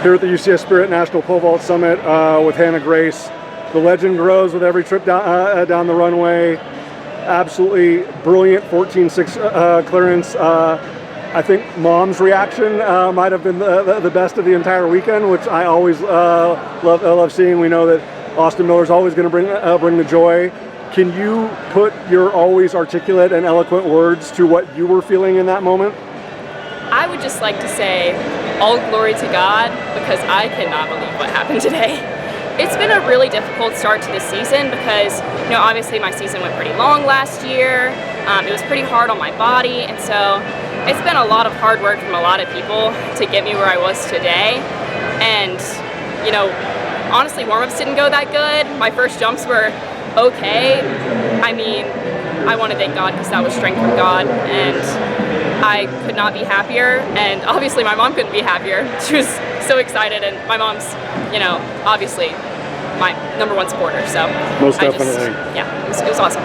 here at the UCS Spirit National Pole Vault Summit with Hannah Grace. The legend grows with every trip down the runway. Absolutely brilliant 14.6 clearance. I think Mom's reaction might have been the best of the entire weekend, which I always love seeing. We know that Austin Miller's always going to bring the joy. Can you put your always articulate and eloquent words to what you were feeling in that moment? I would just like to say all glory to God, because I cannot believe what happened today. It's been a really difficult start to the season because, obviously my season went pretty long last year. It was pretty hard on my body, and so it's been a lot of hard work from a lot of people to get me where I was today. And, honestly, warm-ups didn't go that good. My first jumps were okay. I mean, I want to thank God because that was strength from God, and I could not be happier. And obviously my mom couldn't be happier. She was so excited, and my mom's, obviously my #1 supporter. So most definitely. It was awesome.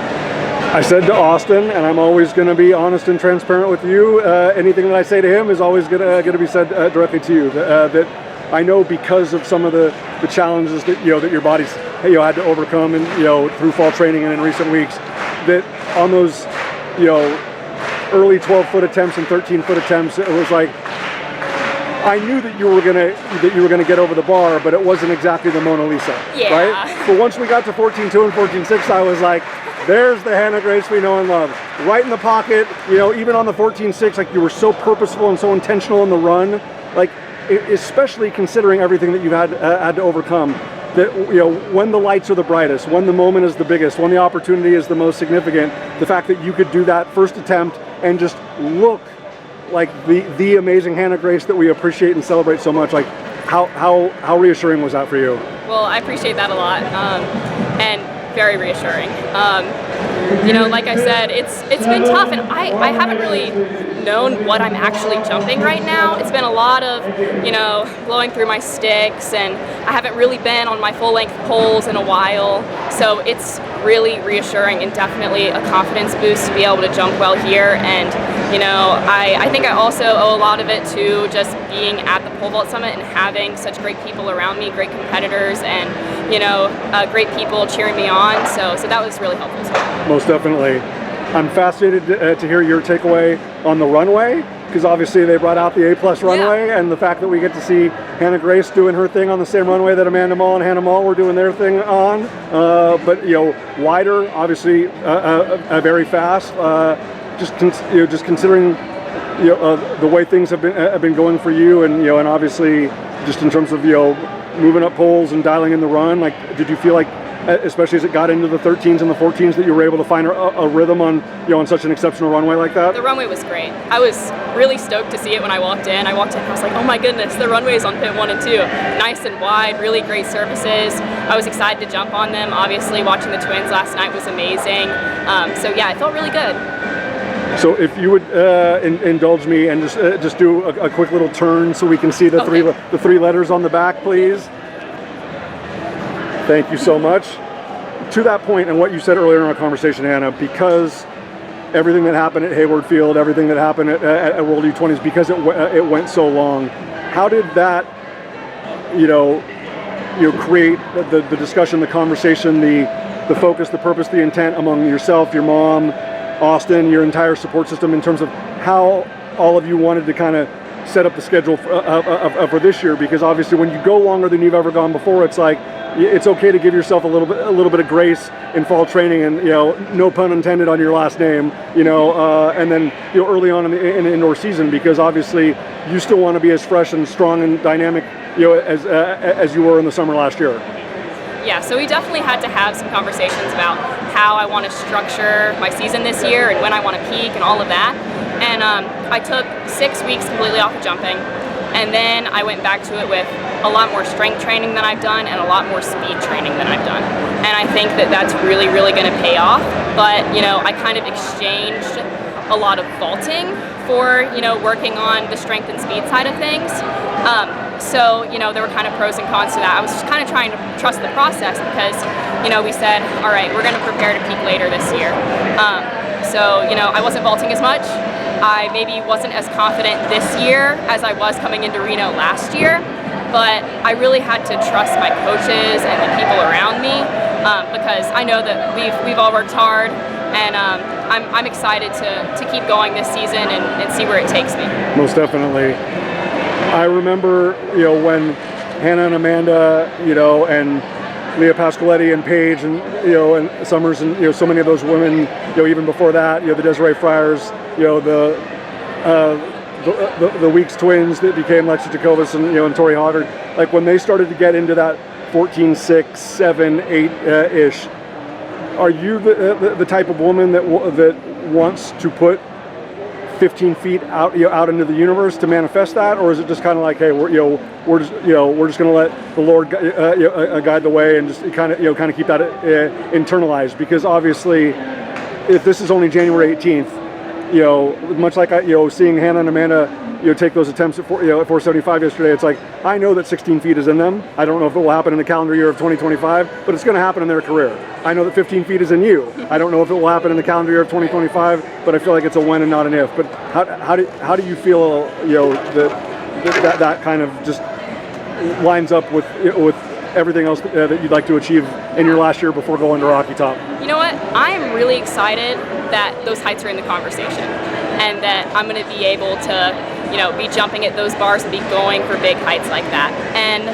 I said to Austin, and I'm always going to be honest and transparent with you, anything that I say to him is always going to be said directly to you. That I know because of some of the challenges that that your body's had to overcome, and through fall training and in recent weeks, that on those early 12-foot attempts and 13-foot attempts, it was like I knew that you were gonna get over the bar, but it wasn't exactly the Mona Lisa, right? But once we got to 14.2 and 14.6, I was like, there's the Hannah Grace we know and love, right in the pocket. Even on the 14.6, like, you were so purposeful and so intentional in the run, like, especially considering everything that you've had to overcome. That when the lights are the brightest, when the moment is the biggest, when the opportunity is the most significant, the fact that you could do that first attempt and just look like the amazing Hannah Grace that we appreciate and celebrate so much, like how reassuring was that for you? Well, I appreciate that a lot, and very reassuring. Like I said, it's been tough, and I haven't really known what I'm actually jumping right now. It's been a lot of, blowing through my sticks, and I haven't really been on my full-length poles in a while, so it's really reassuring and definitely a confidence boost to be able to jump well here. And I think I also owe a lot of it to just being at the Pole Vault Summit and having such great people around me, great competitors, and great people cheering me on. So that was really helpful too. Most definitely. I'm fascinated to hear your takeaway on the runway, because obviously they brought out the A+ runway, and the fact that we get to see Hannah Grace doing her thing on the same runway that Amanda Mull and Hannah Mull were doing their thing on, but wider, obviously, very fast. Just considering the way things have been going for you, and and obviously just in terms of moving up poles and dialing in the run, like, did you feel like, especially as it got into the 13s and the 14s, that you were able to find a rhythm on on such an exceptional runway like that? The runway was great. I was really stoked to see it when I walked in. I was like, oh my goodness, the runways on pit 1 and 2, nice and wide, really great surfaces. I was excited to jump on them. Obviously, watching the twins last night was amazing. So yeah, it felt really good. So if you would indulge me and just do a quick little turn so we can see the three letters on the back, please. Thank you so much. To that point, and what you said earlier in our conversation, Hannah, because everything that happened at Hayward Field, everything that happened at World U20s, because it went so long, how did that create the discussion, the conversation, the focus, the purpose, the intent among yourself, your mom, Austin, your entire support system, in terms of how all of you wanted to kind of set up the schedule for this year? Because obviously when you go longer than you've ever gone before, it's like, it's okay to give yourself a little bit of grace in fall training, and no pun intended on your last name, and then early on in the indoor season, because obviously you still want to be as fresh and strong and dynamic as you were in the summer last year. Yeah, so we definitely had to have some conversations about how I want to structure my season this year and when I want to peak and all of that. And I took 6 weeks completely off of jumping, and then I went back to it with a lot more strength training than I've done and a lot more speed training than I've done. And I think that that's really, really going to pay off. But, I kind of exchanged a lot of vaulting for, working on the strength and speed side of things. So, there were kind of pros and cons to that. I was just kind of trying to trust the process because, we said, all right, we're going to prepare to peak later this year. So, I wasn't vaulting as much, I maybe wasn't as confident this year as I was coming into Reno last year, but I really had to trust my coaches and the people around me because I know that we've all worked hard, and I'm excited to keep going this season and see where it takes me. Most definitely. I remember, when Hannah and Amanda, and Leah Pascoletti and Paige and and Summers and so many of those women, even before that, the Desiree Friars, the Weeks twins that became Lexi Jacobus and Tori Hoggard, like when they started to get into that 14, 6, 7, 8 ish. Are you the type of woman that wants to put 15 feet out into the universe to manifest that, or is it just kind of like, hey, we're just going to let the Lord guide the way and just kind of keep that internalized? Because obviously, if this is only January 18th, much like seeing Hannah and Amanda take those attempts at 475 yesterday, it's like, I know that 16 feet is in them. I don't know if it will happen in the calendar year of 2025, but it's going to happen in their career. I know that 15 feet is in you. I don't know if it will happen in the calendar year of 2025, but I feel like it's a when and not an if. But how do you feel that kind of just lines up with everything else that you'd like to achieve in your last year before going to Rocky Top? You know what? I am really excited that those heights are in the conversation, and that I'm going to be able to be jumping at those bars and be going for big heights like that. And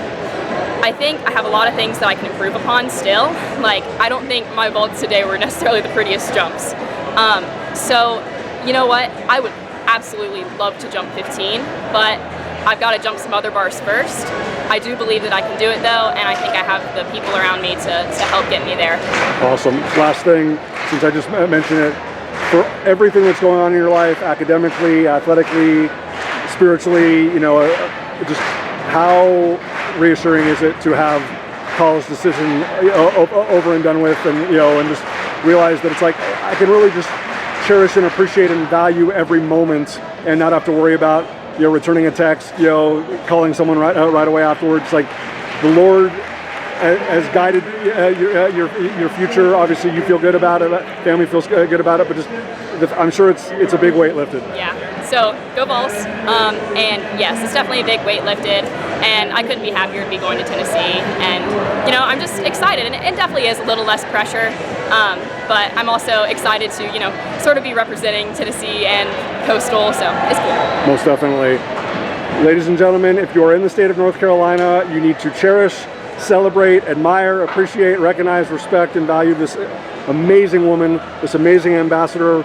I think I have a lot of things that I can improve upon still. Like, I don't think my vaults today were necessarily the prettiest jumps. So, you know what? I would absolutely love to jump 15, but I've got to jump some other bars first. I do believe that I can do it though, and I think I have the people around me to help get me there. Awesome. Last thing, since I just mentioned it, for everything that's going on in your life, academically, athletically, spiritually, just how reassuring is it to have college decision over and done with, and and just realize that it's like I can really just cherish and appreciate and value every moment, and not have to worry about returning a text, calling someone right away afterwards. Like, the Lord has guided your future. Obviously, you feel good about it. Family feels good about it, but just I'm sure it's a big weight lifted. Yeah. So go Vols. And yes, it's definitely a big weight lifted, and I couldn't be happier to be going to Tennessee. And I'm just excited, and it definitely is a little less pressure. But I'm also excited to sort of be representing Tennessee and Coastal, so it's cool. Most definitely. Ladies and gentlemen, if you are in the state of North Carolina, you need to cherish, celebrate, admire, appreciate, recognize, respect, and value this amazing woman, this amazing ambassador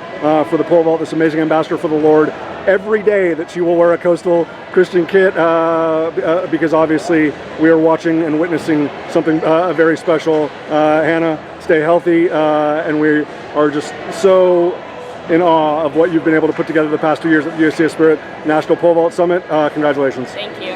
for the pole vault, this amazing ambassador for the Lord. Every day that she will wear a Coastal Christian kit, because obviously we are watching and witnessing something very special. Hannah, stay healthy, and we are just so in awe of what you've been able to put together the past 2 years at the UCS Spirit National Pole Vault Summit. Congratulations. Thank you.